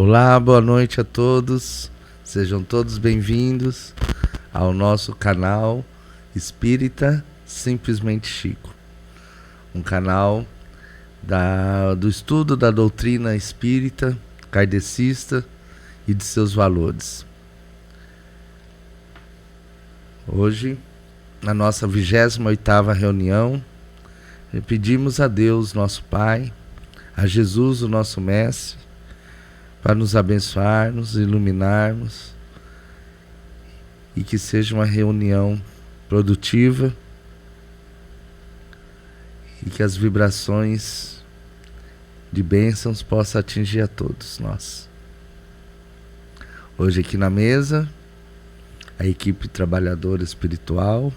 Olá, boa noite a todos. Sejam todos bem-vindos ao nosso canal Espírita Simplesmente Chico. Um canal do estudo da doutrina espírita, kardecista e de seus valores. Hoje, na nossa 28ª reunião, pedimos a Deus, nosso Pai, a Jesus, o nosso Mestre, para nos abençoar, nos iluminarmos e que seja uma reunião produtiva e que as vibrações de bênçãos possam atingir a todos nós. Hoje aqui na mesa, a equipe trabalhadora espiritual,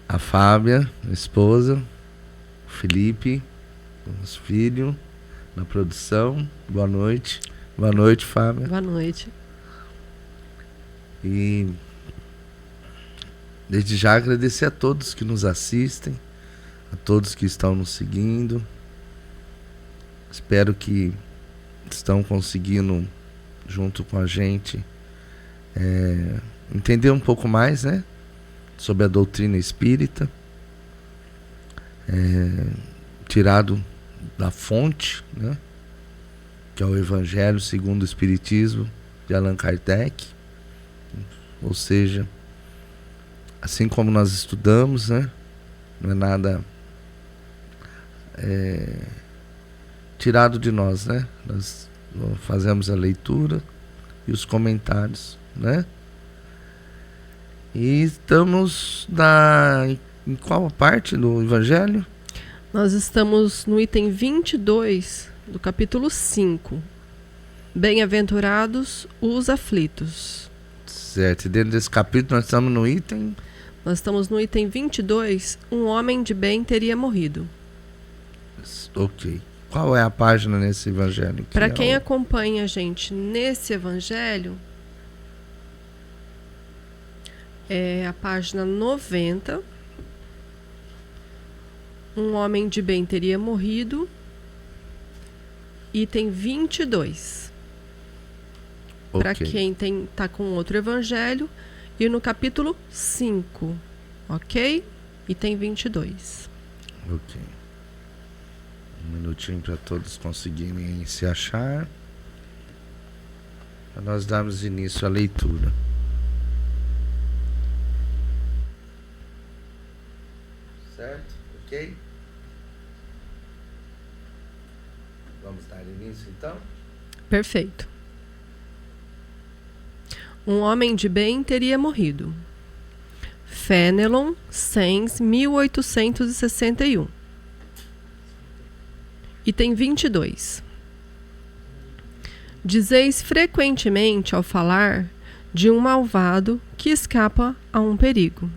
a Fábia, a esposa, o Felipe, nosso filho, na produção. Boa noite. Boa noite, Fábia. Boa noite. E desde já agradecer a todos que nos assistem, a todos que estão nos seguindo. Espero que estão conseguindo, junto com a gente, entender um pouco mais, né, sobre a doutrina espírita, tirado da fonte, né, que é o Evangelho segundo o Espiritismo de Allan Kardec. Ou seja, assim como nós estudamos, né, não é nada tirado de nós, né? Nós fazemos a leitura e os comentários, né? E estamos em qual parte do Evangelho? Nós estamos no item 22 do capítulo 5. Bem-aventurados os aflitos. Certo, e dentro desse capítulo nós estamos no item... Nós estamos no item 22, um homem de bem teria morrido. Ok. Qual é a página nesse Evangelho? Para quem acompanha a gente nesse Evangelho, é a página 90. Um homem de bem teria morrido. Item 22. Okay. Para quem tá com outro Evangelho. E no capítulo 5. Ok? Item 22. Ok. Um minutinho para todos conseguirem se achar. Para nós darmos início à leitura. Certo? Ok? Vamos dar início então? Perfeito. Um homem de bem teria morrido. Fenelon, Sens, 1861. Item 22. Dizeis frequentemente ao falar de um malvado que escapa a um perigo.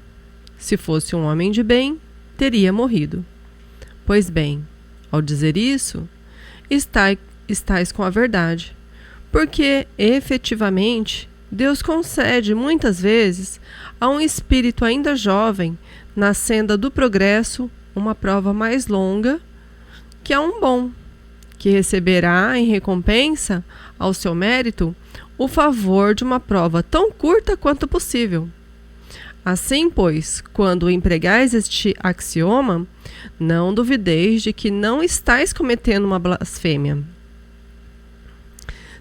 Se fosse um homem de bem, teria morrido. Pois bem, ao dizer isso, estais com a verdade, porque, efetivamente, Deus concede muitas vezes a um espírito ainda jovem, na senda do progresso, uma prova mais longa que a um bom, que receberá em recompensa ao seu mérito o favor de uma prova tão curta quanto possível. Assim, pois, quando empregais este axioma, não duvideis de que não estáis cometendo uma blasfêmia.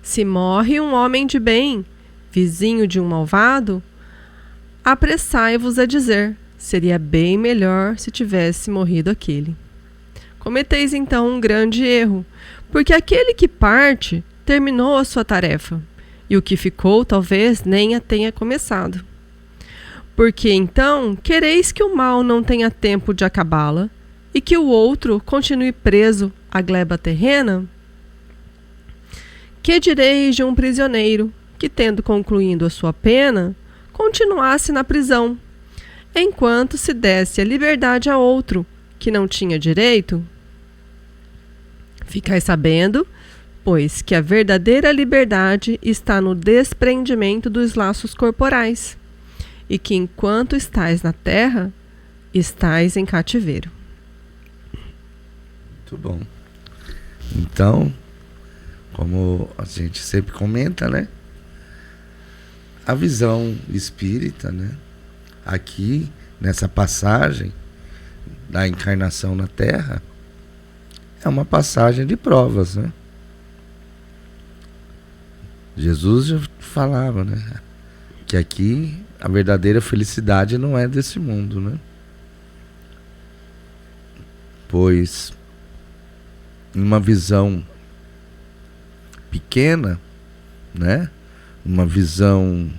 Se morre um homem de bem, vizinho de um malvado, apressai-vos a dizer, seria bem melhor se tivesse morrido aquele. Cometeis então um grande erro, porque aquele que parte terminou a sua tarefa, e o que ficou talvez nem a tenha começado. Porque então quereis que o mal não tenha tempo de acabá-la, e que o outro continue preso à gleba terrena? Que direis de um prisioneiro que, tendo concluído a sua pena, continuasse na prisão, enquanto se desse a liberdade a outro, que não tinha direito? Ficai sabendo, pois, que a verdadeira liberdade está no desprendimento dos laços corporais, e que enquanto estais na terra, estais em cativeiro. Muito bom. Então, como a gente sempre comenta, né? A visão espírita, né? Aqui, nessa passagem da encarnação na Terra, é uma passagem de provas, né? Jesus já falava, né? Que aqui a verdadeira felicidade não é desse mundo, né? Pois em uma visão pequena, né? Uma visão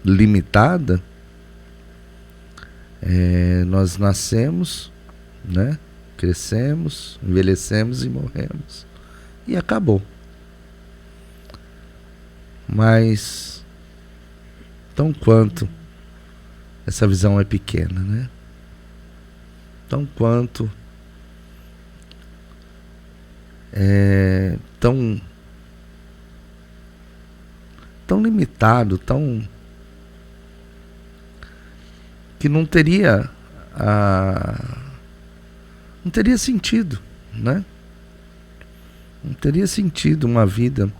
limitada, nós nascemos, né? Crescemos, envelhecemos e morremos. E acabou. Mas tão quanto essa visão é pequena, né? Tão quanto é tão limitado, tão que não teria sentido, né? Não teria sentido uma vida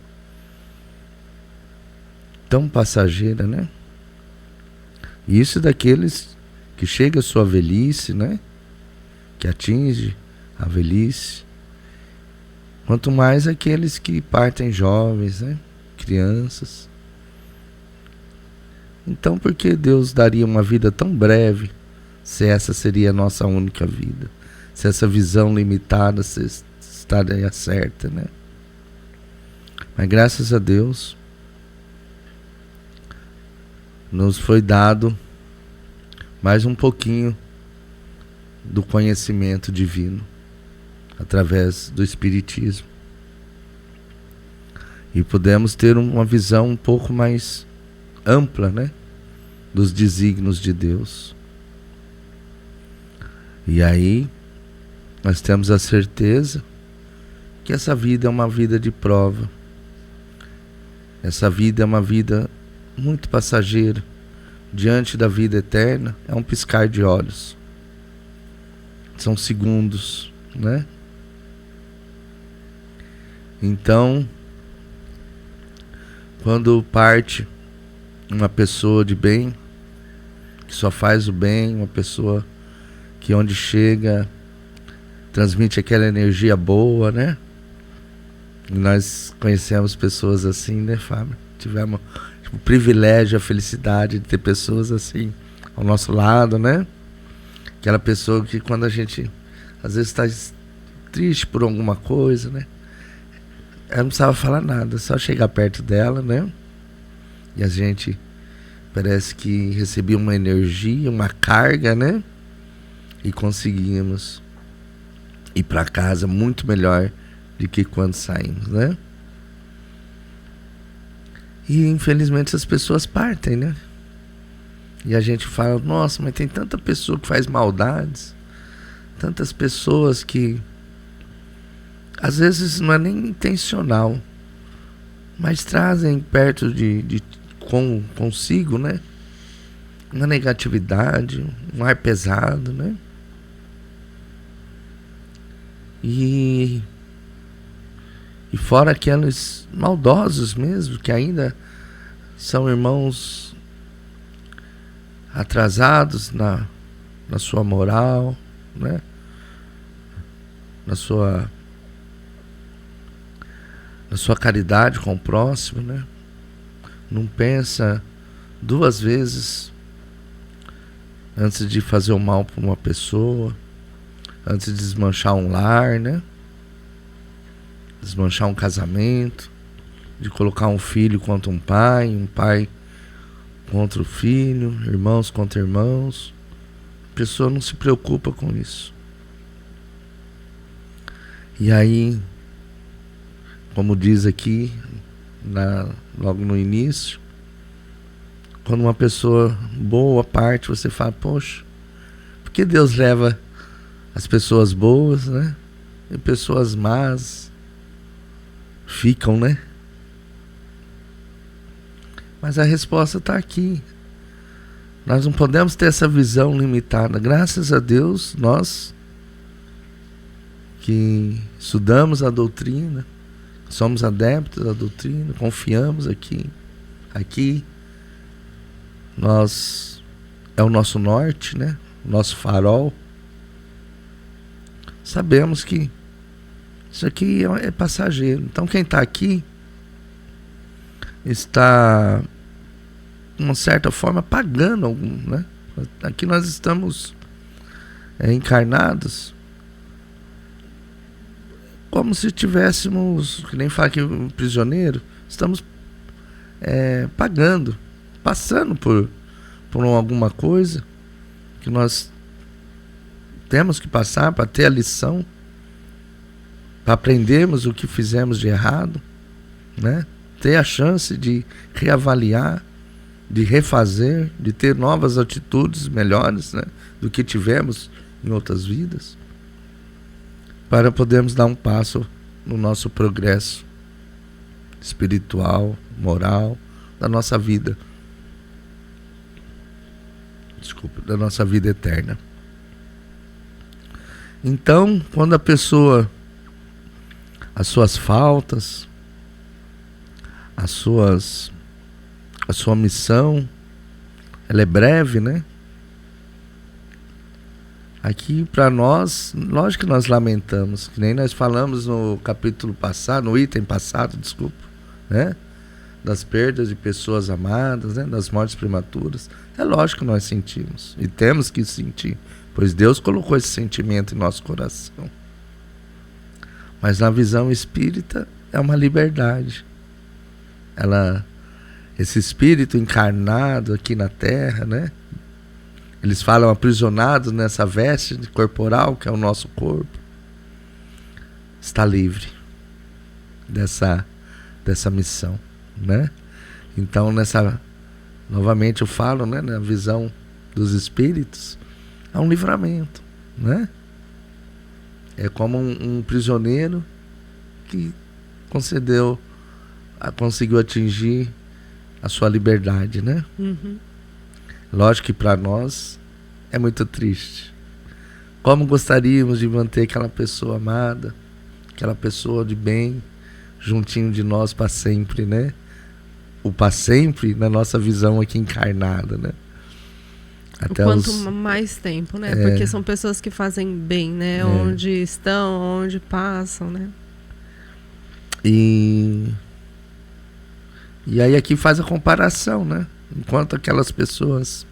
tão passageira, né? E isso daqueles que chega à sua velhice, né? Que atinge a velhice. Quanto mais aqueles que partem jovens, né? Crianças. Então, por que Deus daria uma vida tão breve, se essa seria a nossa única vida? Se essa visão limitada estaria certa, né? Mas graças a Deus, nos foi dado mais um pouquinho do conhecimento divino, através do Espiritismo. E pudemos ter uma visão um pouco mais ampla, né? Dos desígnios de Deus. E aí nós temos a certeza que essa vida é uma vida de prova. Essa vida é uma vida muito passageira. Diante da vida eterna é um piscar de olhos. São segundos, né? Então, quando parte uma pessoa de bem, que só faz o bem, uma pessoa que onde chega transmite aquela energia boa, né? E nós conhecemos pessoas assim, né, Fábio? Tivemos o privilégio, a felicidade de ter pessoas assim ao nosso lado, né? Aquela pessoa que quando a gente às vezes está triste por alguma coisa, né? Ela não precisava falar nada, só chegar perto dela, né? E a gente parece que recebia uma energia, uma carga, né? E conseguimos ir para casa muito melhor do que quando saímos, né? E infelizmente as pessoas partem, né? E a gente fala, nossa, mas tem tanta pessoa que faz maldades, tantas pessoas que às vezes não é nem intencional, mas trazem perto consigo, né? Uma negatividade, um ar pesado, né? E fora aqueles maldosos mesmo, que ainda são irmãos atrasados na sua moral, né? Na sua caridade com o próximo, né? Não pensa duas vezes antes de fazer o mal para uma pessoa, antes de desmanchar um lar, né? Desmanchar um casamento, de colocar um filho contra um pai contra o filho, irmãos contra irmãos. A pessoa não se preocupa com isso. E aí, como diz aqui, logo no início, quando uma pessoa boa parte, você fala, poxa, por que Deus leva as pessoas boas, né? E pessoas más ficam, né? Mas a resposta está aqui. Nós não podemos ter essa visão limitada. Graças a Deus, nós que estudamos a doutrina, somos adeptos da doutrina, confiamos aqui. Aqui é o nosso norte, né? Nosso farol. Sabemos que isso aqui é passageiro. Então quem está aqui está, de uma certa forma, pagando algum, né? Aqui nós estamos encarnados como se tivéssemos, que nem fala aqui, um prisioneiro. Estamos pagando, passando por alguma coisa que nós temos que passar para ter a lição, para aprendermos o que fizemos de errado, né? Ter a chance de reavaliar, de refazer, de ter novas atitudes melhores, né, do que tivemos em outras vidas, para podermos dar um passo no nosso progresso espiritual, moral, da nossa vida. Da nossa vida eterna. Então, quando a pessoa, as suas faltas, a sua missão, ela é breve, né? Aqui para nós, lógico que nós lamentamos, que nem nós falamos no capítulo passado, no item passado, desculpa, né? Das perdas de pessoas amadas, né? Das mortes prematuras. É lógico que nós sentimos e temos que sentir, pois Deus colocou esse sentimento em nosso coração. Mas na visão espírita é uma liberdade. Esse espírito encarnado aqui na Terra, né? Eles falam aprisionado nessa veste corporal que é o nosso corpo, está livre dessa missão, né? Então novamente eu falo, né, na visão dos espíritos, há um livramento, né? É como um prisioneiro que conseguiu atingir a sua liberdade, né? Uhum. Lógico que para nós é muito triste. Como gostaríamos de manter aquela pessoa amada, aquela pessoa de bem, juntinho de nós para sempre, né? O para sempre na nossa visão aqui encarnada, né? Até quanto mais tempo, né? Porque são pessoas que fazem bem, né? Onde estão, onde passam, né? E aí aqui faz a comparação, né? Enquanto aquelas pessoas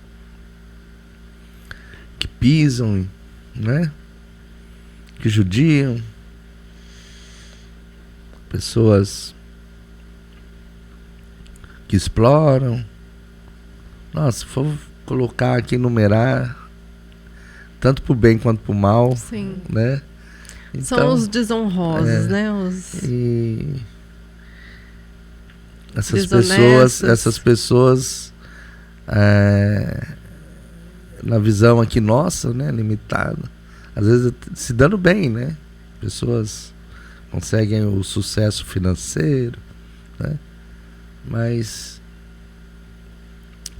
que pisam, né? Que judiam, pessoas que exploram. Nossa, se for colocar aqui, numerar, tanto pro bem quanto pro mal. Sim. Né? Então, são os desonrosos, né? E essas pessoas na visão aqui nossa, né, limitada, às vezes se dando bem, né? Pessoas conseguem o sucesso financeiro, né? Mas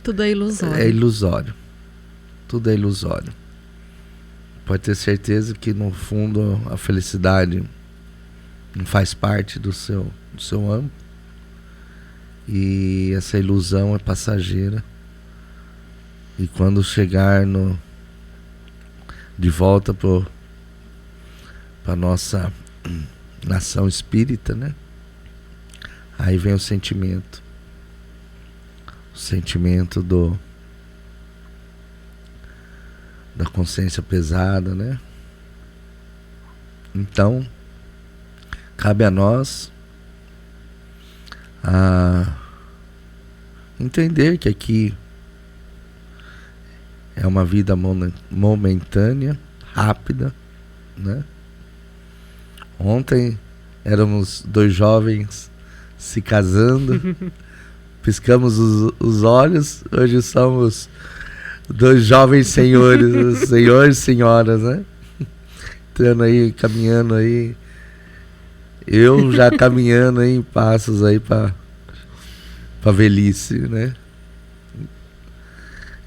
tudo é ilusório. É ilusório. Tudo é ilusório. Pode ter certeza que no fundo a felicidade não faz parte do seu âmbito. E essa ilusão é passageira. E quando chegar de volta para nossa nação espírita, né? Aí vem o sentimento. O sentimento da consciência pesada, né? Então, cabe a nós entender que aqui é uma vida momentânea, rápida, né? Ontem éramos 2 jovens se casando, piscamos os olhos, hoje somos 2 jovens senhores, senhores e senhoras, né? Entrando aí, caminhando aí, eu já caminhando aí em passos aí para velhice, né?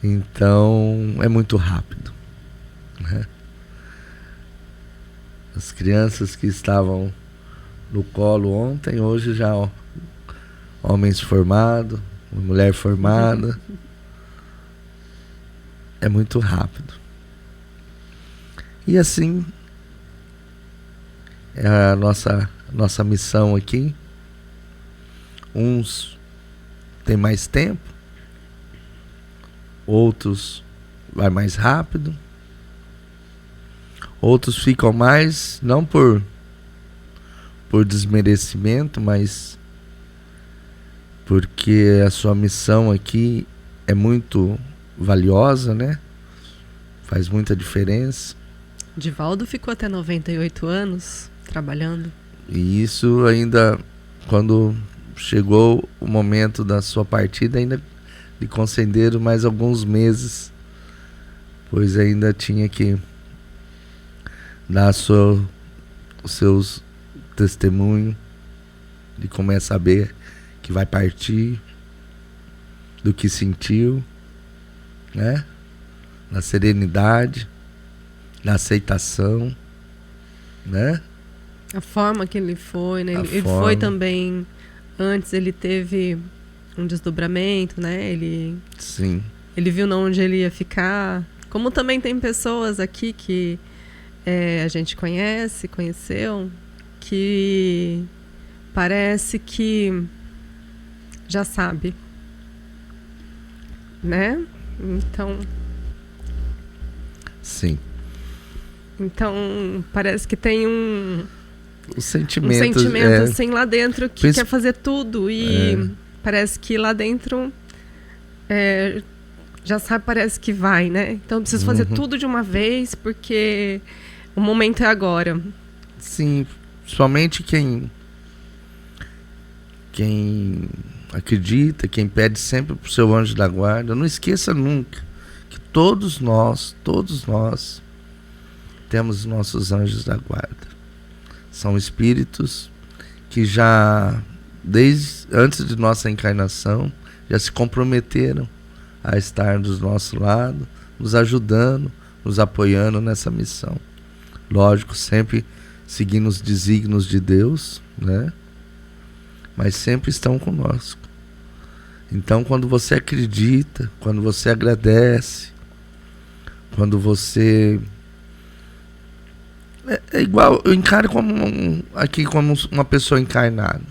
Então é muito rápido, né? As crianças que estavam no colo ontem, hoje já ó, homens formados, mulher formada. É muito rápido. E assim é a nossa missão aqui. Uns têm mais tempo, outros vai mais rápido, outros ficam mais, não por desmerecimento, mas porque a sua missão aqui é muito valiosa, né? Faz muita diferença. Divaldo ficou até 98 anos trabalhando. E isso ainda, quando chegou o momento da sua partida, ainda lhe concederam mais alguns meses, pois ainda tinha que dar os seus testemunhos de como é saber que vai partir, do que sentiu, né? Na serenidade, na aceitação, né? A forma que ele foi, né? Ele foi também, antes ele teve um desdobramento, né? Sim. Ele viu onde ele ia ficar. Como também tem pessoas aqui que a gente conheceu, que parece que já sabe, né? Então... Sim. Então, parece que tem um sentimento assim lá dentro que quer fazer tudo e parece que lá dentro já sabe, parece que vai, né? Então eu preciso fazer tudo de uma vez porque o momento é agora. Sim, somente quem acredita, quem pede sempre pro seu anjo da guarda, não esqueça nunca que todos nós temos nossos anjos da guarda. São espíritos que já, desde antes de nossa encarnação, já se comprometeram a estar do nosso lado, nos ajudando, nos apoiando nessa missão. Lógico, sempre seguindo os desígnios de Deus, né? Mas sempre estão conosco. Então, quando você acredita, quando você agradece, quando você... É igual, eu encaro aqui como uma pessoa encarnada.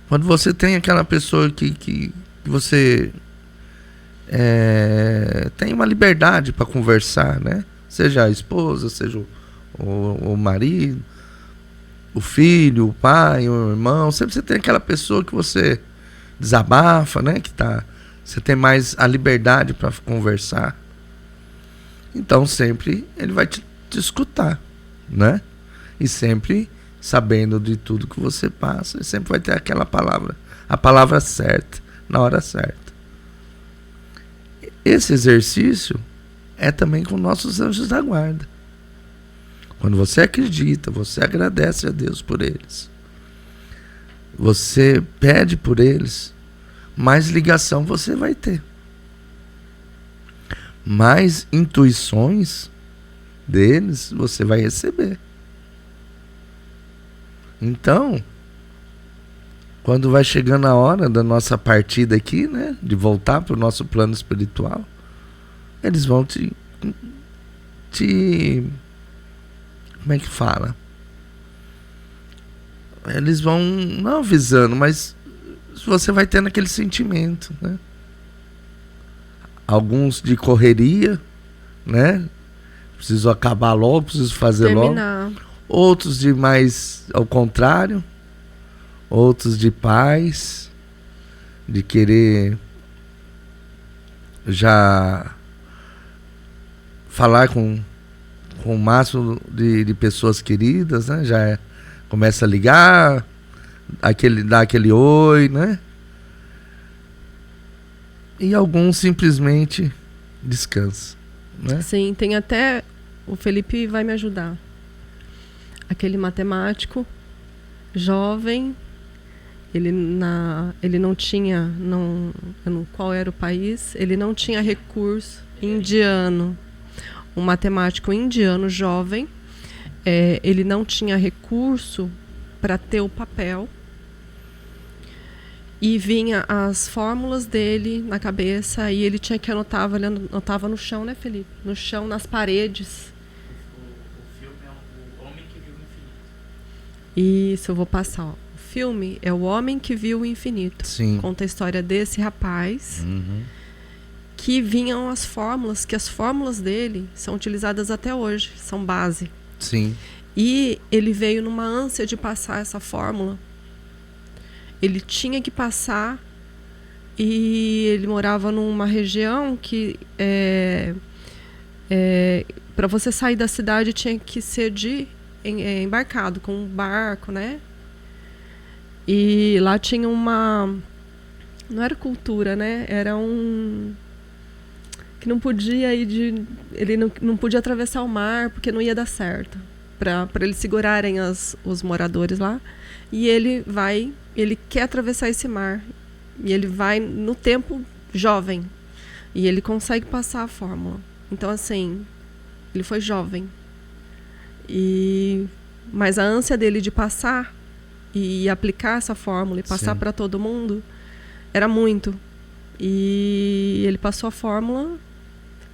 Quando você tem aquela pessoa que você tem uma liberdade para conversar, né? Seja a esposa, seja o marido, o filho, o pai, o irmão. Sempre você tem aquela pessoa que você desabafa, né? Você tem mais a liberdade para conversar. Então sempre ele vai te escutar, né? E sempre sabendo de tudo que você passa, ele sempre vai ter aquela palavra, a palavra certa, na hora certa. Esse exercício é também com nossos anjos da guarda. Quando você acredita, você agradece a Deus por eles, você pede por eles, mais ligação você vai ter, mais intuições deles você vai receber. Então, quando vai chegando a hora da nossa partida aqui, né, de voltar para o nosso plano espiritual, eles vão te como é que fala? Eles vão, não avisando, mas você vai tendo aquele sentimento, né? Alguns de correria, né? Preciso acabar logo, preciso fazer terminar logo. Outros de mais ao contrário. Outros de paz, de querer já falar com o máximo de pessoas queridas, né? Já começa a ligar, dar aquele oi, né? E alguns simplesmente descansam, né? Sim, tem até... O Felipe vai me ajudar. Aquele matemático jovem, ele não tinha... qual era o país? Ele não tinha recurso. Indiano. Um matemático indiano jovem. Ele não tinha recurso para ter o papel. E vinha as fórmulas dele na cabeça e ele tinha que anotar, ele anotava no chão, né, Felipe? No chão, nas paredes. O filme é O Homem que Viu o Infinito. Isso, eu vou passar. Ó. O filme é O Homem que Viu o Infinito. Sim. Conta a história desse rapaz que vinham as fórmulas, que as fórmulas dele são utilizadas até hoje, são base. Sim. E ele veio numa ânsia de passar essa fórmula. Ele tinha que passar e ele morava numa região que para você sair da cidade tinha que ser embarcado com um barco, né? E lá tinha uma... Não era cultura, né? Era que não podia ir ele não podia atravessar o mar porque não ia dar certo. Para eles segurarem os moradores lá. E ele quer atravessar esse mar. E ele vai no tempo jovem. E ele consegue passar a fórmula. Então, assim, ele foi jovem. Mas a ânsia dele de passar e aplicar essa fórmula e passar para todo mundo era muito. E ele passou a fórmula,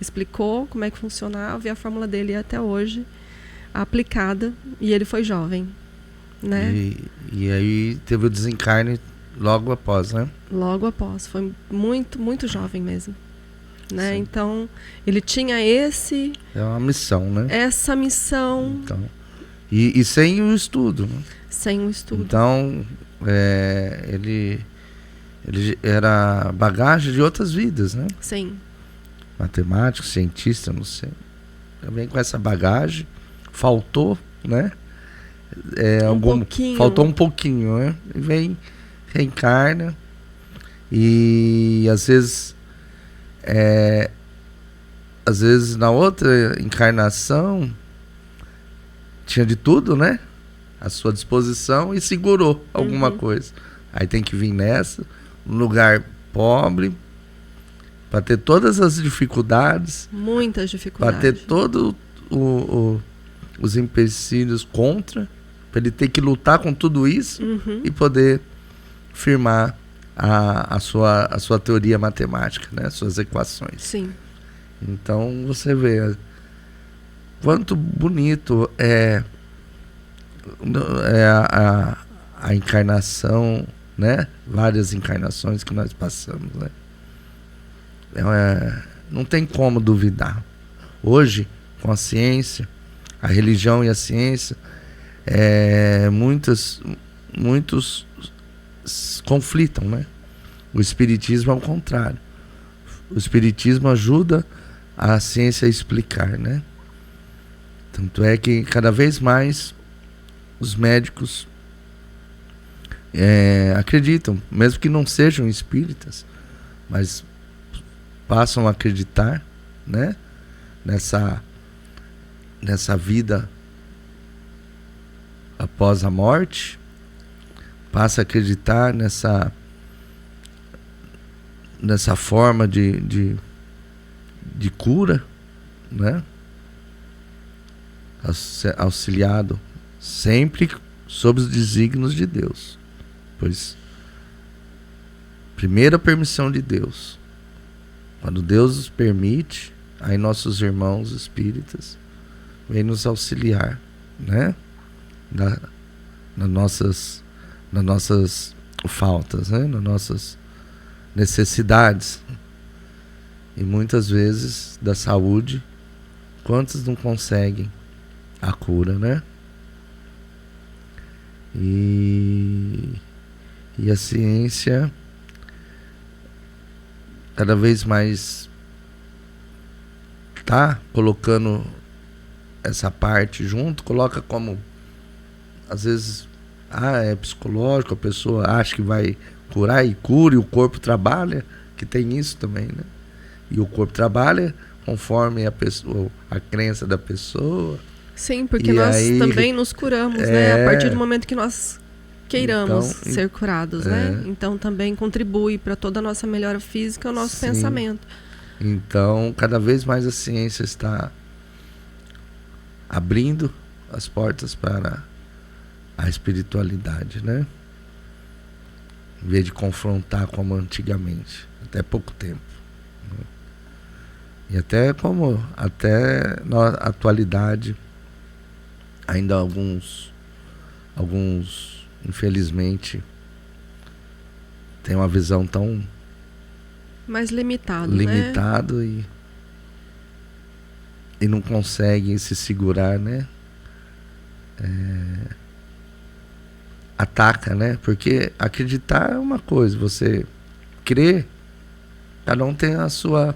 explicou como é que funcionava, e a fórmula dele é até hoje aplicada, e ele foi jovem, né? E aí teve o desencarne logo após, né? Logo após, foi muito, muito jovem mesmo, né? Sim. Então, ele tinha é uma missão, né? Essa missão. Então, e sem o estudo, né? Sem o estudo. Então, ele era bagagem de outras vidas, né? Sim. Matemático, cientista, não sei. Também com essa bagagem, faltou, né? Faltou um pouquinho, né? E vem, reencarna e às vezes na outra encarnação tinha de tudo, né? À sua disposição e segurou alguma coisa. Aí tem que vir nessa, um lugar pobre, para ter todas as dificuldades. Muitas dificuldades. Para ter todos os empecilhos contra, para ele ter que lutar com tudo isso e poder firmar a sua teoria matemática, né? Suas equações. Sim. Então você vê quanto bonito é a encarnação, né? Várias encarnações que nós passamos, né? Não tem como duvidar. Hoje, com a ciência, a religião e a ciência, muitos conflitam, né? O espiritismo é o contrário. O espiritismo ajuda a ciência a explicar, né? Tanto é que cada vez mais os médicos acreditam, mesmo que não sejam espíritas, mas passam a acreditar, né? Nessa vida após a morte, passa a acreditar nessa forma de cura, né? Auxiliado sempre sob os desígnios de Deus, pois primeira permissão de Deus, quando Deus nos permite, aí nossos irmãos espíritas vêm nos auxiliar, né? Nas nossas faltas, né? Nas nossas necessidades. E muitas vezes da saúde, quantos não conseguem a cura, né? E a ciência cada vez mais tá colocando essa parte junto, coloca como às vezes é psicológico, a pessoa acha que vai curar e cura, e o corpo trabalha, que tem isso também, né? E o corpo trabalha conforme a crença da pessoa. Sim, porque nós também nos curamos, né? A partir do momento que nós queiramos ser curados, né? Então também contribui para toda a nossa melhora física o nosso pensamento. Então, cada vez mais a ciência está abrindo as portas para a a espiritualidade, né? Em vez de confrontar como antigamente, até pouco tempo, né? E até na atualidade, ainda alguns infelizmente têm uma visão tão mais limitado, né? E não conseguem se segurar, né? Ataca, né? Porque acreditar é uma coisa, você crer, cada um tem a sua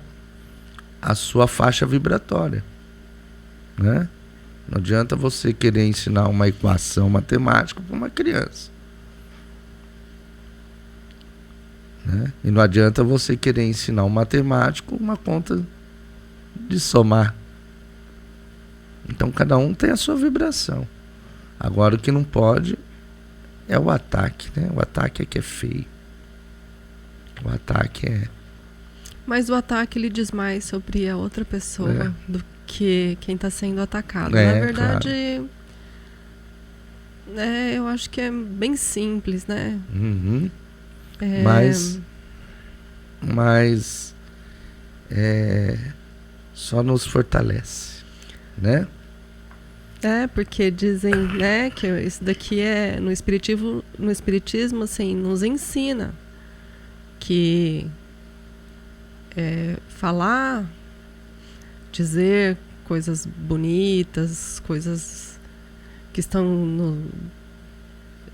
faixa vibratória, né? Não adianta você querer ensinar uma equação matemática para uma criança, né? E não adianta você querer ensinar um matemático uma conta de somar. Então cada um tem a sua vibração. Agora o que não pode é o ataque, né? O ataque é que é feio. O ataque é... Mas o ataque ele diz mais sobre a outra pessoa do que quem está sendo atacado. Na verdade, claro. Eu acho que é bem simples, né? Uhum. Mas só nos fortalece, né? Porque dizem, né, que isso daqui no espiritismo assim, nos ensina que falar, dizer coisas bonitas, coisas que estão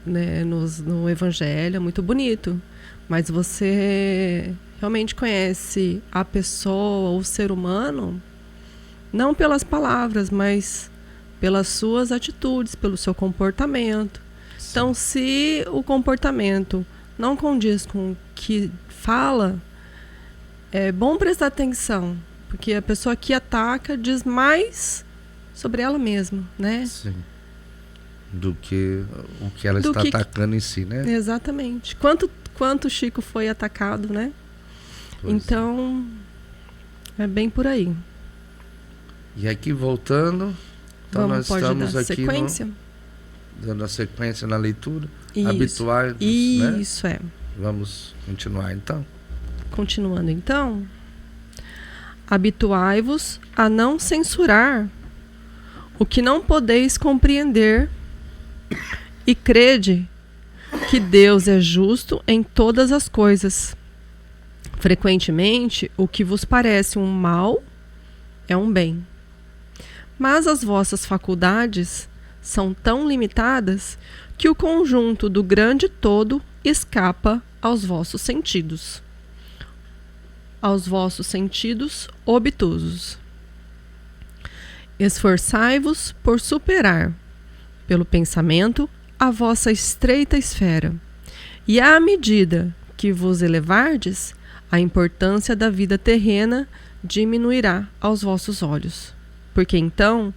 no Evangelho é muito bonito, mas você realmente conhece a pessoa, o ser humano, não pelas palavras, mas pelas suas atitudes, pelo seu comportamento. Sim. Então, se o comportamento não condiz com o que fala, é bom prestar atenção, porque a pessoa que ataca diz mais sobre ela mesma, né? Sim. Do que o que ela está atacando em si, né? Exatamente. Quanto Chico foi atacado, né? Pois então, é bem por aí. E aqui voltando... Então nós estamos dar aqui sequência? Dando a sequência na leitura. Isso. Habituar-nos, Isso, né? Vamos continuar então. Continuando então. Habituai-vos a não censurar o que não podeis compreender e crede que Deus é justo em todas as coisas. Frequentemente, o que vos parece um mal é um bem. Mas as vossas faculdades são tão limitadas que o conjunto do grande todo escapa aos vossos sentidos obtusos. Esforçai-vos por superar, pelo pensamento, a vossa estreita esfera, e à medida que vos elevardes, a importância da vida terrena diminuirá aos vossos olhos. Porque então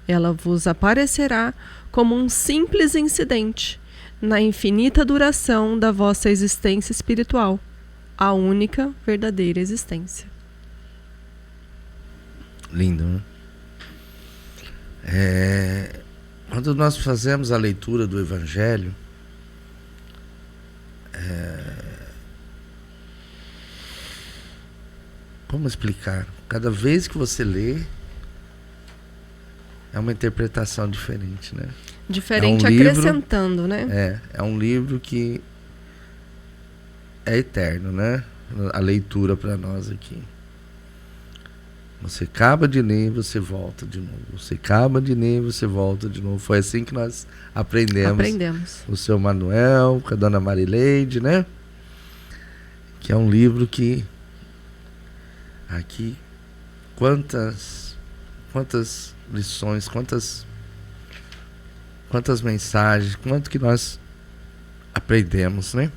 ela vos aparecerá como um simples incidente na infinita duração da vossa existência espiritual, a única verdadeira existência. Lindo, né? Quando nós fazemos a leitura do Evangelho, como explicar? Cada vez que você lê, é uma interpretação diferente, né? Diferente, acrescentando, né? É um livro que é eterno, né? A leitura para nós aqui. Você acaba de ler, você volta de novo. Você acaba de ler, você volta de novo. Foi assim que nós aprendemos. O seu Manuel, com a dona Marileide, né? Que é um livro que aqui quantas lições, quantas mensagens, quanto que nós aprendemos, né?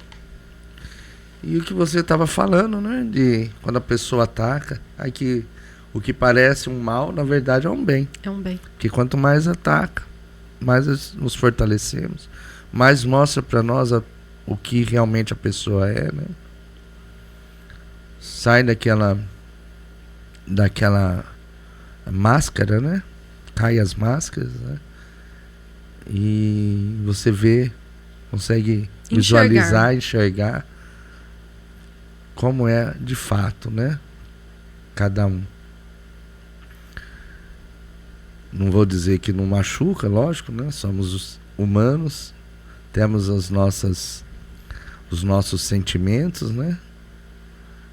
E o que você estava falando, né? De quando a pessoa ataca, aqui o que parece um mal, na verdade é um bem. É um bem. Porque quanto mais ataca, mais nos fortalecemos, mais mostra para nós o que realmente a pessoa é, né? Sai daquela máscara, né? Cai as máscaras, né? E você vê, consegue Enxergar. visualizar, enxergar como é de fato, né? Cada um. Não vou dizer que não machuca, lógico, né? Somos os humanos, temos os nossos sentimentos, né?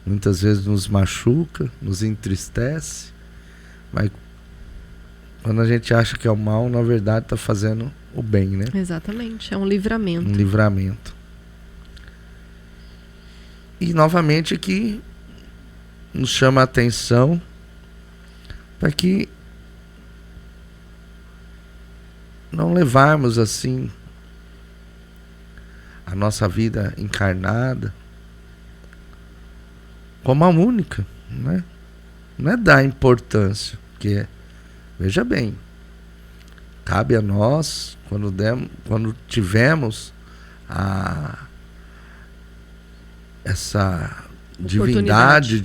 Muitas vezes nos machuca, nos entristece, mas quando a gente acha que é o mal, na verdade está fazendo o bem, né? Exatamente, é um livramento. Um livramento. E novamente aqui nos chama a atenção para que não levarmos assim a nossa vida encarnada como a única, né? Não é dar importância, porque veja bem, cabe a nós quando tivermos essa divindade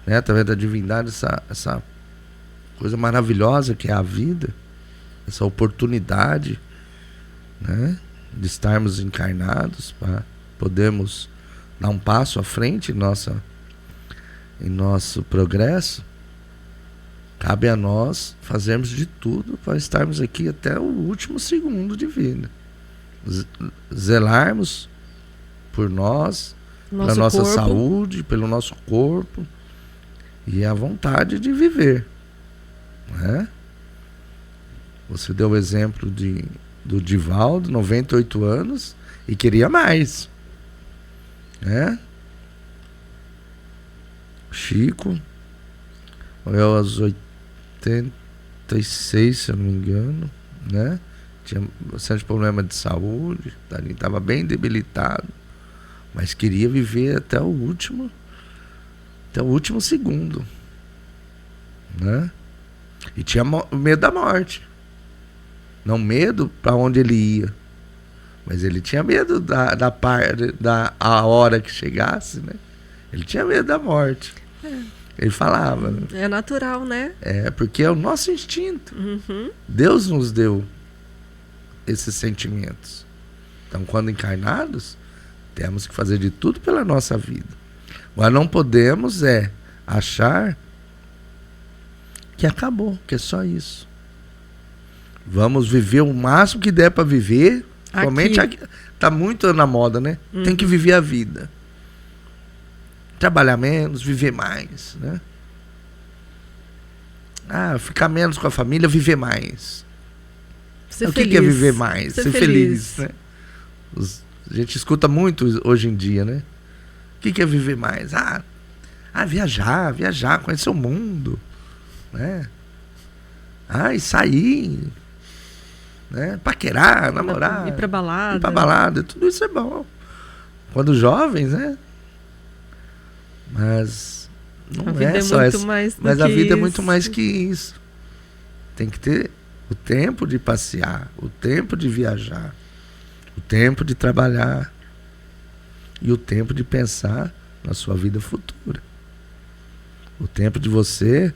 né, através da divindade, essa coisa maravilhosa que é a vida, essa oportunidade, né, de estarmos encarnados para podermos dar um passo à frente em nosso progresso. Cabe a nós fazermos de tudo para estarmos aqui até o último segundo de vida, zelarmos por nós, pela nossa saúde, pelo nosso corpo e a vontade de viver, né? Você deu o exemplo do Divaldo, 98 anos, e queria mais, né? Chico morreu aos 86, se eu não me engano, né? Tinha bastante problema de saúde, estava bem debilitado, mas queria viver até o último segundo, né? E tinha medo da morte. Não medo para onde ele ia, mas ele tinha medo da hora que chegasse, né? Ele tinha medo da morte. Ele falava. É natural, né? É, porque é o nosso instinto. Uhum. Deus nos deu esses sentimentos. Então, quando encarnados, temos que fazer de tudo pela nossa vida. Mas não podemos achar que acabou, que é só isso. Vamos viver o máximo que der para viver. Somente aqui. Tá muito na moda, né? Tem que viver a vida. Trabalhar menos, viver mais, né? Ficar menos com a família, viver mais. Ser o feliz. que é viver mais? Ser feliz, né? A gente escuta muito hoje em dia, né? O que é viver mais? Viajar, conhecer o mundo, né? E sair, né? Paquerar, namorar, ir pra balada. Ir pra balada, tudo isso é bom. Quando jovens, né? Mas não é só isso. Mas a vida é muito mais que isso. Tem que ter o tempo de passear, o tempo de viajar, o tempo de trabalhar e o tempo de pensar na sua vida futura. O tempo de você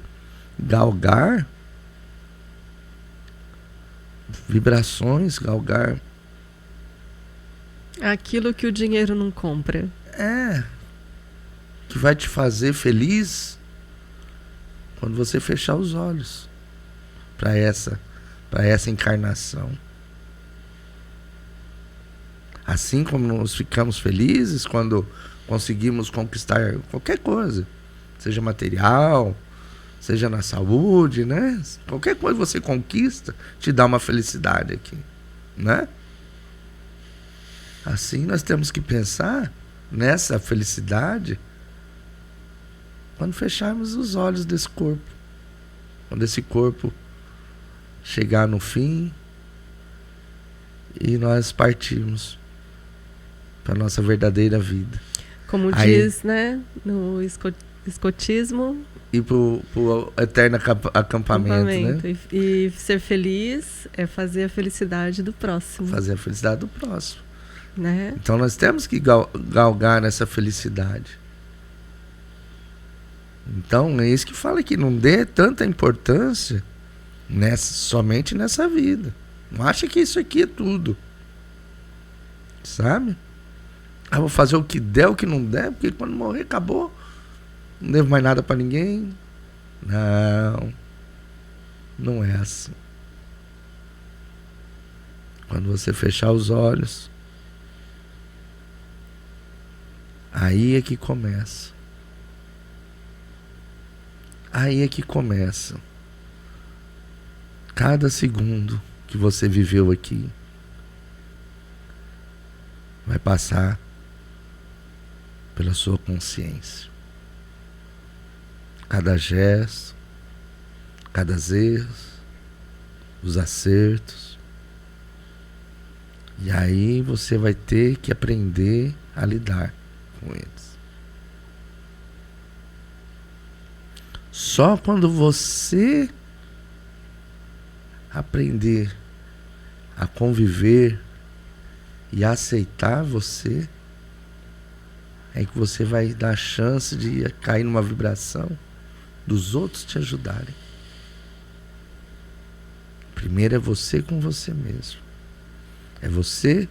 galgar vibrações, galgar aquilo que o dinheiro não compra. Que vai te fazer feliz quando você fechar os olhos para essa encarnação. Assim como nós ficamos felizes quando conseguimos conquistar qualquer coisa, seja material, seja na saúde, né? Qualquer coisa que você conquista te dá uma felicidade aqui, né? Assim nós temos que pensar nessa felicidade quando fecharmos os olhos desse corpo. Quando esse corpo chegar no fim e nós partirmos para a nossa verdadeira vida. Como diz, né, no escotismo. E pro eterno acampamento, né? E ser feliz é fazer a felicidade do próximo. Fazer a felicidade do próximo. Né? Então nós temos que galgar nessa felicidade. Então é isso que fala aqui, não dê tanta importância somente nessa vida. Não acha que isso aqui é tudo. Sabe? Vou fazer o que der, o que não der, porque quando morrer, acabou. Não devo mais nada pra ninguém. Não. Não é assim. Quando você fechar os olhos, aí é que começa. Aí é que começa. Cada segundo que você viveu aqui vai passar pela sua consciência. Cada gesto, cada erro, os acertos. E aí você vai ter que aprender a lidar com eles. Só quando você aprender a conviver e aceitar você, é que você vai dar a chance de cair numa vibração dos outros te ajudarem. Primeiro é você com você mesmo. É você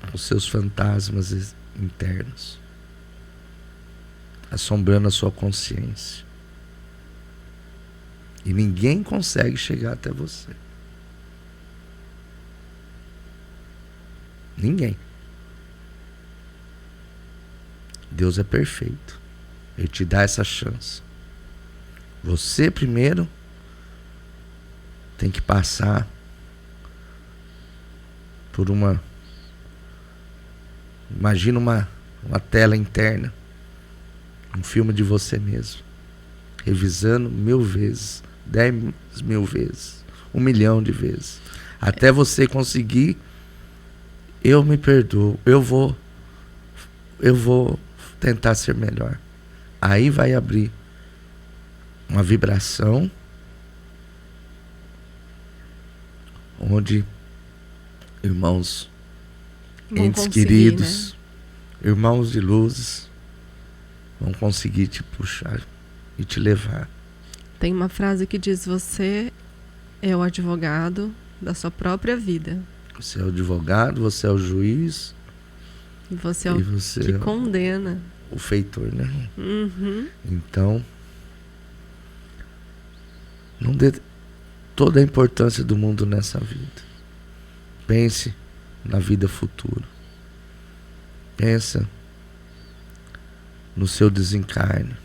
com os seus fantasmas internos, assombrando a sua consciência. E ninguém consegue chegar até você. Ninguém. Deus é perfeito. Ele te dá essa chance. Você primeiro tem que passar por uma... Imagina uma tela interna. Um filme de você mesmo. Revisando 1000 vezes. 10.000 vezes. 1 milhão de vezes. Até você conseguir... Eu me perdoo. Eu vou tentar ser melhor. Aí vai abrir uma vibração onde irmãos, entes queridos, né? Irmãos de luzes vão conseguir te puxar e te levar. Tem uma frase que diz: você é o advogado da sua própria vida. Você é o advogado, você é o juiz. E você é o que condena. O feitor, né? Uhum. Então, não dê toda a importância do mundo nessa vida. Pense na vida futura. Pensa no seu desencarne.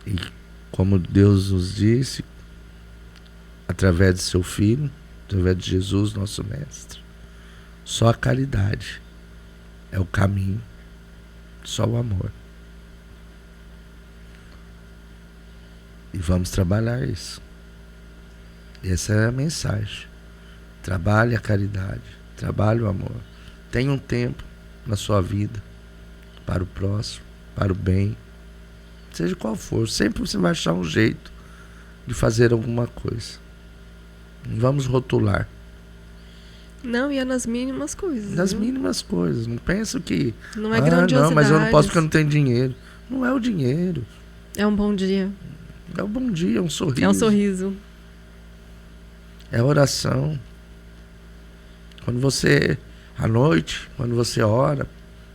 E como Deus nos disse, através de seu Filho, através de Jesus, nosso Mestre, só a caridade é o caminho, só o amor. E vamos trabalhar isso. Essa é a mensagem. Trabalhe a caridade, trabalhe o amor. Tenha um tempo na sua vida para o próximo, para o bem, seja qual for. Sempre você vai achar um jeito de fazer alguma coisa. Não vamos rotular. Não, e é nas mínimas coisas. Nas mínimas coisas. Não penso que... Não é grandiosidade. Não, mas eu não posso porque eu não tenho dinheiro. Não é o dinheiro. É um bom dia. É um bom dia, é um sorriso. É um sorriso. É oração. Quando você, à noite, quando você ora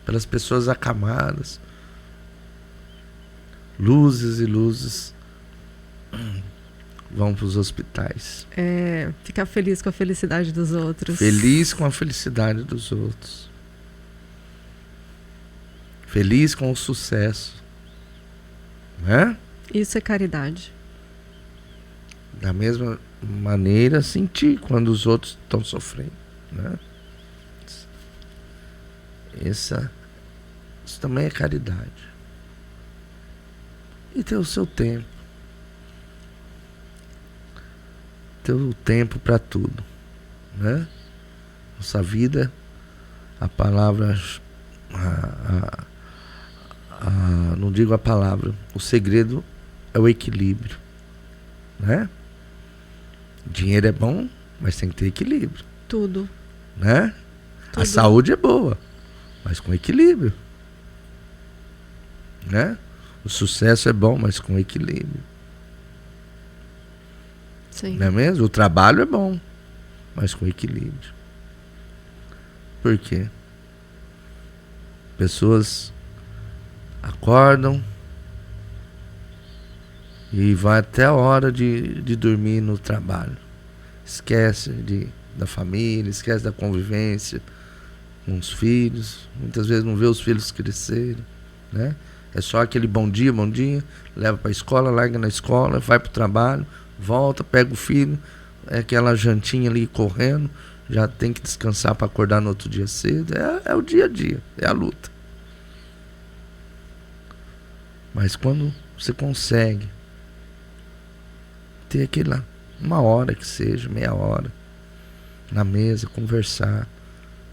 pelas pessoas acamadas, luzes e luzes vão para os hospitais. Ficar feliz com a felicidade dos outros. Feliz com a felicidade dos outros. Feliz com o sucesso. Né? Isso é caridade. Da mesma maneira, sentir quando os outros estão sofrendo. Né? Isso também é caridade. E ter o seu tempo. Ter o tempo para tudo. Né? Nossa vida, a palavra... não digo a palavra. O segredo é o equilíbrio. Né? Dinheiro é bom, mas tem que ter equilíbrio. Tudo. Né? Tudo. A saúde é boa, mas com equilíbrio. Né? O sucesso é bom, mas com equilíbrio. Sim. Não é mesmo? O trabalho é bom, mas com equilíbrio. Por quê? Pessoas acordam e vai até a hora de dormir no trabalho. Esquece da família, esquece da convivência com os filhos. Muitas vezes não vê os filhos crescerem, né? É só aquele bom dia, leva para a escola, larga na escola, vai para o trabalho, volta, pega o filho, é aquela jantinha ali correndo, já tem que descansar para acordar no outro dia cedo. É o dia a dia, é a luta. Mas quando você consegue ter aquela uma hora que seja, meia hora, na mesa, conversar,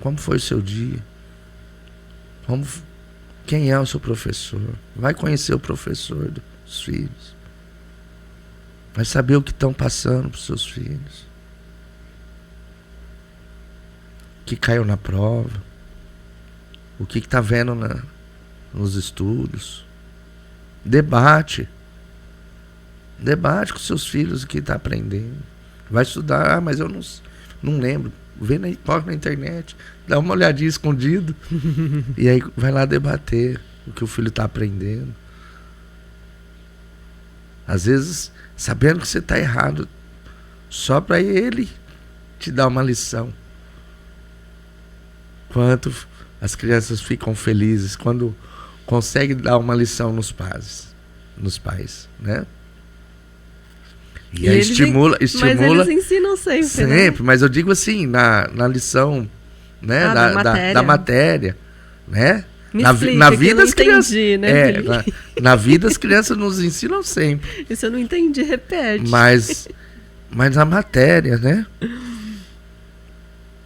como foi o seu dia, quem é o seu professor, vai conhecer o professor dos filhos, vai saber o que estão passando para os seus filhos, o que caiu na prova, o que está vendo nos estudos. Debate com seus filhos o que está aprendendo. Vai estudar, mas eu não lembro. Coloca na internet, dá uma olhadinha escondido e aí vai lá debater o que o filho está aprendendo. Às vezes, sabendo que você está errado, só para ele te dar uma lição. Quanto as crianças ficam felizes quando conseguem dar uma lição nos pais, né? E aí estimula. Mas eles ensinam sempre, né? Mas eu digo assim, na lição, né? Da matéria, né? Na vida as crianças, né, na vida as crianças nos ensinam sempre. Isso eu não entendi, repete. Mas na matéria, né?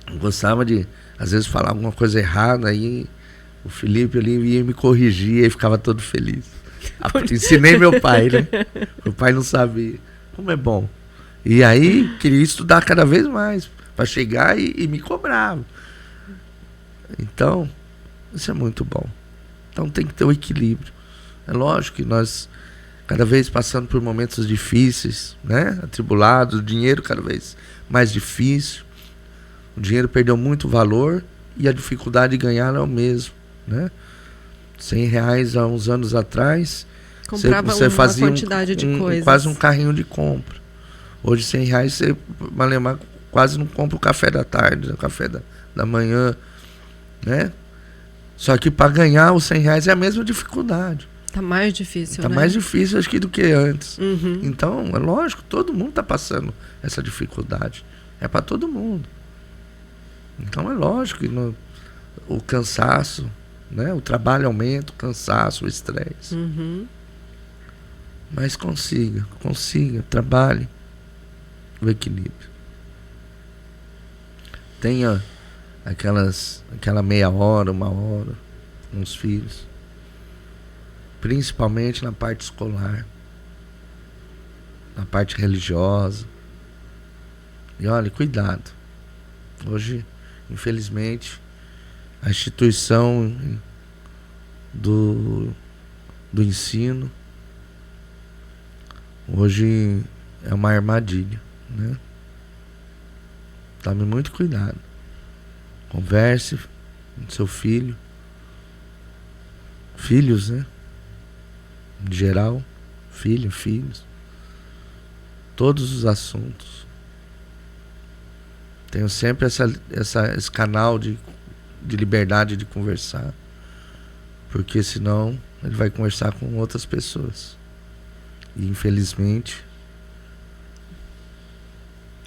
Eu gostava de, às vezes, falar alguma coisa errada, aí o Felipe ali ia me corrigir e ficava todo feliz. Ensinei meu pai, né? Meu pai não sabia. Como é bom. E aí, queria estudar cada vez mais, para chegar e me cobrar. Então, isso é muito bom. Então tem que ter o equilíbrio. É lógico que nós, cada vez passando por momentos difíceis, né? Atribulados, o dinheiro cada vez mais difícil. O dinheiro perdeu muito valor e a dificuldade de ganhar é o mesmo, né? R$100 há uns anos atrás, comprava você fazia quantidade de coisas. Quase um carrinho de compra. Hoje R$100 você quase não compra o café da tarde, o café da manhã, né? Só que para ganhar os R$100 é a mesma dificuldade. Tá mais difícil, né? Mais difícil, acho que, do que antes. Uhum. Então, é lógico, todo mundo está passando essa dificuldade. É para todo mundo. Então, é lógico que o cansaço, né? O trabalho aumenta, o cansaço, o estresse. Uhum. Mas consiga, trabalhe o equilíbrio. Tenha aquela meia hora, uma hora com os filhos. Principalmente na parte escolar, na parte religiosa. E olha, cuidado. Hoje, infelizmente, a instituição do ensino hoje é uma armadilha, né? Tome muito cuidado. Converse com seu filho. Filhos, né? Em geral, filhos. Todos os assuntos. Tenho sempre esse canal de liberdade de conversar. Porque senão ele vai conversar com outras pessoas. E infelizmente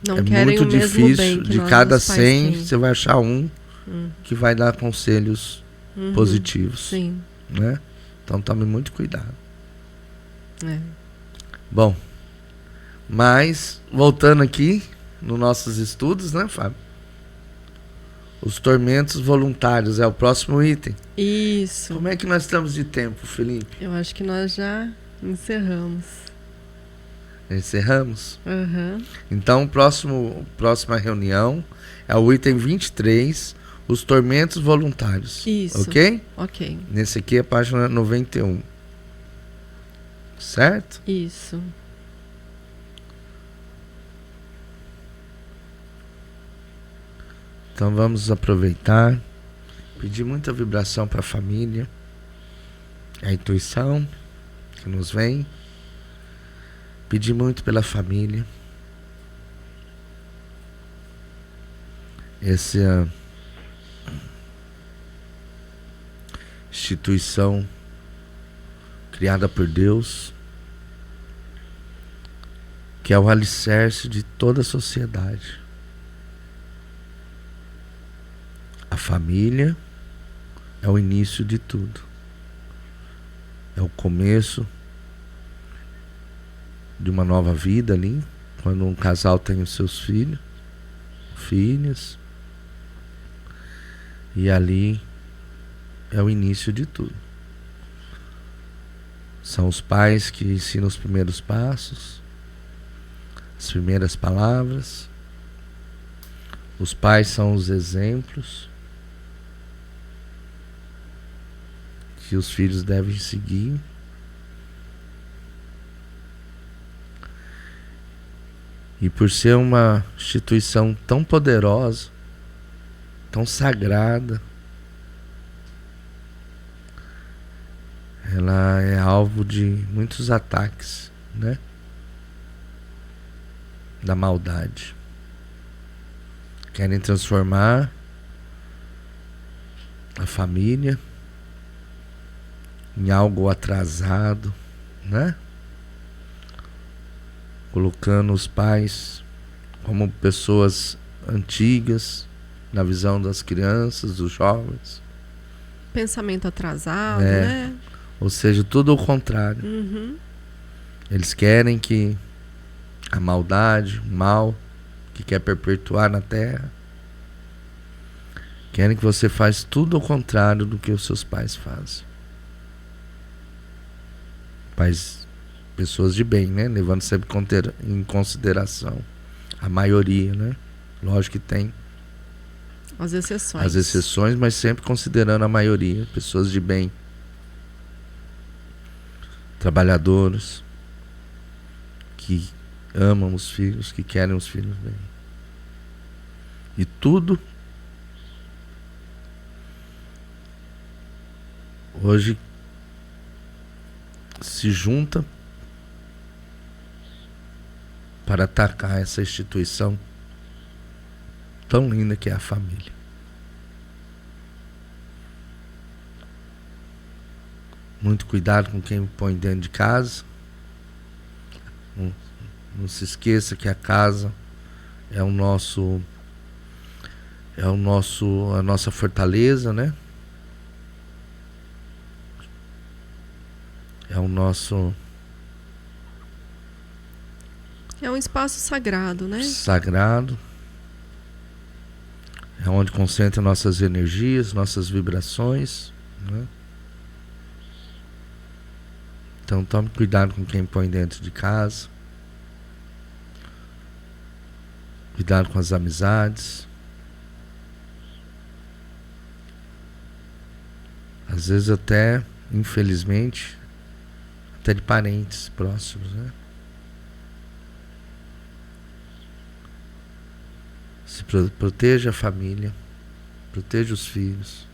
não é querem muito o mesmo difícil. bem que de nós, cada os pais, 100 têm. você vai achar um que vai dar conselhos positivos. Sim. Né? Então tome muito cuidado. É. Bom, mas voltando aqui nos nossos estudos, né, Fábio? Os tormentos voluntários é o próximo item. Isso. Como é que nós estamos de tempo, Felipe? Eu acho que nós já encerramos. Encerramos? Uhum. Então, próxima reunião é o item 23, os tormentos voluntários. Isso. Ok? Ok. Nesse aqui é a página 91. Certo? Isso. Então vamos aproveitar, pedir muita vibração para a família, a intuição que nos vem, pedir muito pela família, essa instituição criada por Deus, que é o alicerce de toda a sociedade. A família é o início de tudo. É o começo de uma nova vida ali, quando um casal tem os seus filhos, e ali é o início de tudo. São os pais que ensinam os primeiros passos, as primeiras palavras. Os pais são os exemplos que os filhos devem seguir. E por ser uma instituição tão poderosa, tão sagrada, ela é alvo de muitos ataques, né? Da maldade. Querem transformar a família em algo atrasado, né? Colocando os pais como pessoas antigas na visão das crianças, dos jovens. Pensamento atrasado, né? Ou seja, tudo ao contrário. Uhum. Eles querem que a maldade, o mal que quer perpetuar na terra, querem que você faça tudo ao contrário do que os seus pais fazem. Pais, pessoas de bem, né? Levando sempre em consideração a maioria, né? Lógico que tem as exceções. As exceções, mas sempre considerando a maioria, pessoas de bem, trabalhadores, que amam os filhos, que querem os filhos bem. E tudo hoje se junta para atacar essa instituição tão linda que é a família. Muito cuidado com quem põe dentro de casa. Não se esqueça que a casa é a nossa fortaleza, né? É um espaço sagrado, né? Sagrado. É onde concentra nossas energias, nossas vibrações, né? Então tome cuidado com quem põe dentro de casa. Cuidado com as amizades. Às vezes até, infelizmente, até de parentes próximos, né? Se proteja a família, proteja os filhos,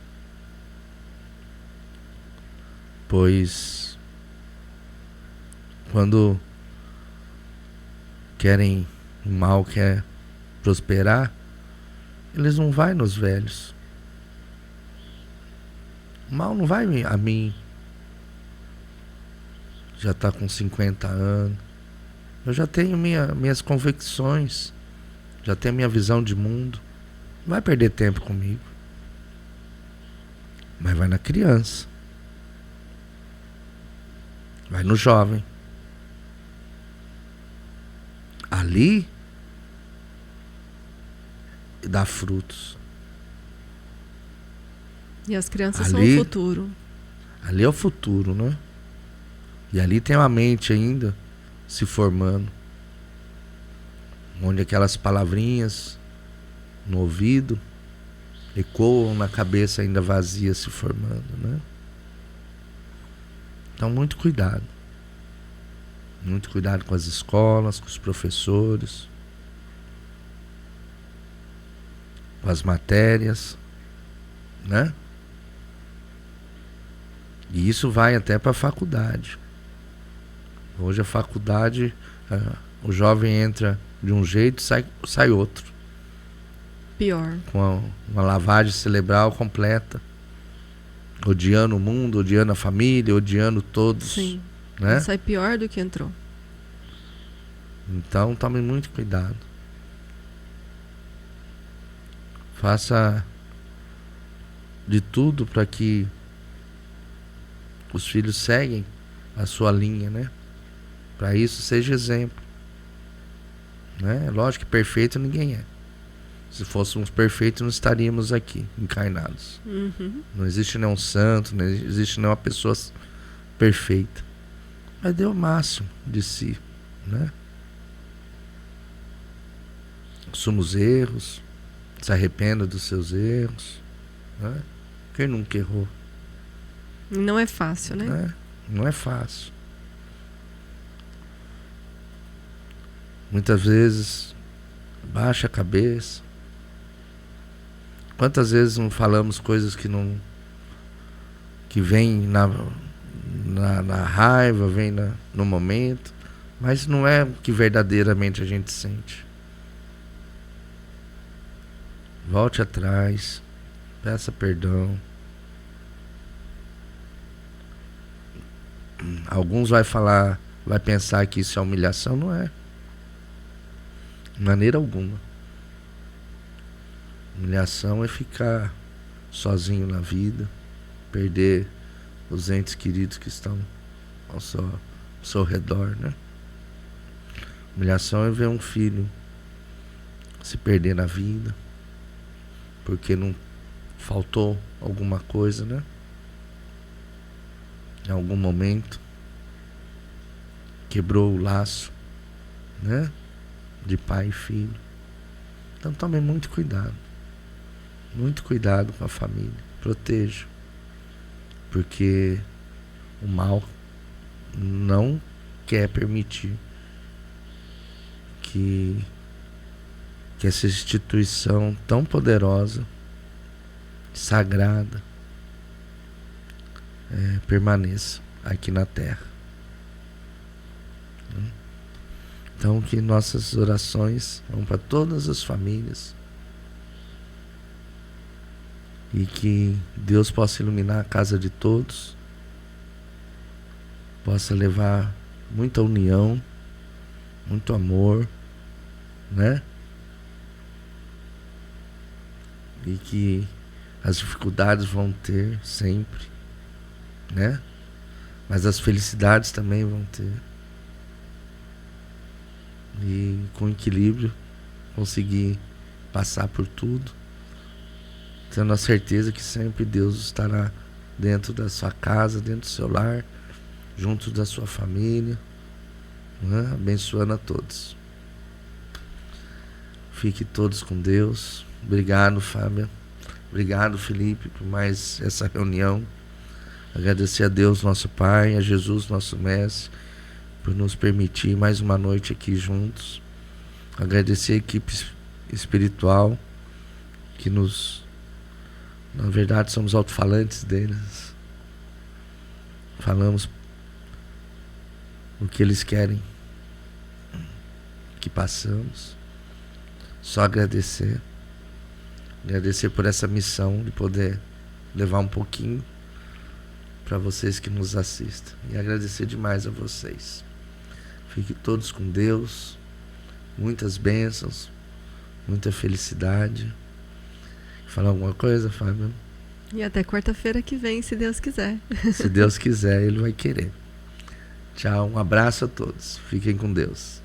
pois quando querem o mal, quer prosperar, eles não vão nos velhos. O mal não vai a mim, já está com 50 anos, eu já tenho minhas convicções, já tenho minha visão de mundo, não vai perder tempo comigo. Mas vai na criança, vai no jovem. Ali dá frutos. E as crianças são o futuro. Ali é o futuro, né? E ali tem uma mente ainda se formando, onde aquelas palavrinhas no ouvido ecoam na cabeça ainda vazia se formando, né? Então muito cuidado. Muito cuidado com as escolas, com os professores. com as matérias, né? E isso vai até para a faculdade. Hoje a faculdade, o jovem entra de um jeito e sai outro. Pior. Com uma lavagem cerebral completa. Odiando o mundo, odiando a família, odiando todos. Sim. Né? Sai pior do que entrou. Então tome muito cuidado. Faça de tudo para que os filhos seguem a sua linha, né? Para isso seja exemplo, né? Lógico que perfeito ninguém é. Se fôssemos perfeitos não estaríamos aqui encarnados. Não existe nenhum santo, não existe nenhuma pessoa perfeita, mas dê o máximo de si, né? Assuma os erros, se arrependa dos seus erros, né? Quem nunca errou? Não é fácil, né? Não é fácil. Muitas vezes baixa a cabeça. Quantas vezes não falamos coisas que vem na raiva, vem no momento, mas não é o que verdadeiramente a gente sente. Volte atrás, peça perdão. Alguns vai pensar que isso é humilhação, não é. De maneira alguma. Humilhação é ficar sozinho na vida, perder os entes queridos que estão ao seu redor, né? Humilhação é ver um filho se perder na vida, porque não faltou alguma coisa, né? Em algum momento quebrou o laço, né? De pai e filho. Então tome muito cuidado. Muito cuidado com a família. Proteja. Porque o mal não quer permitir que essa instituição tão poderosa, sagrada, permaneça aqui na Terra. Então que nossas orações vão para todas as famílias e que Deus possa iluminar a casa de todos, possa levar muita união, muito amor, né? E que as dificuldades vão ter sempre, né? Mas as felicidades também vão ter. E com equilíbrio conseguir passar por tudo, tendo a certeza que sempre Deus estará dentro da sua casa, dentro do seu lar, junto da sua família, né? Abençoando a todos. Fique todos com Deus. Obrigado, Fábia. Obrigado, Felipe, por mais essa reunião. Agradecer a Deus, nosso Pai, a Jesus, nosso Mestre, por nos permitir mais uma noite aqui juntos. Agradecer a equipe espiritual, que na verdade, somos alto-falantes deles. Falamos o que eles querem que passamos. Só agradecer. Agradecer por essa missão de poder levar um pouquinho para vocês que nos assistem. E agradecer demais a vocês. Fiquem todos com Deus. Muitas bênçãos. Muita felicidade. Falar alguma coisa, Fábio? E até quarta-feira que vem, se Deus quiser. Se Deus quiser, Ele vai querer. Tchau, um abraço a todos. Fiquem com Deus.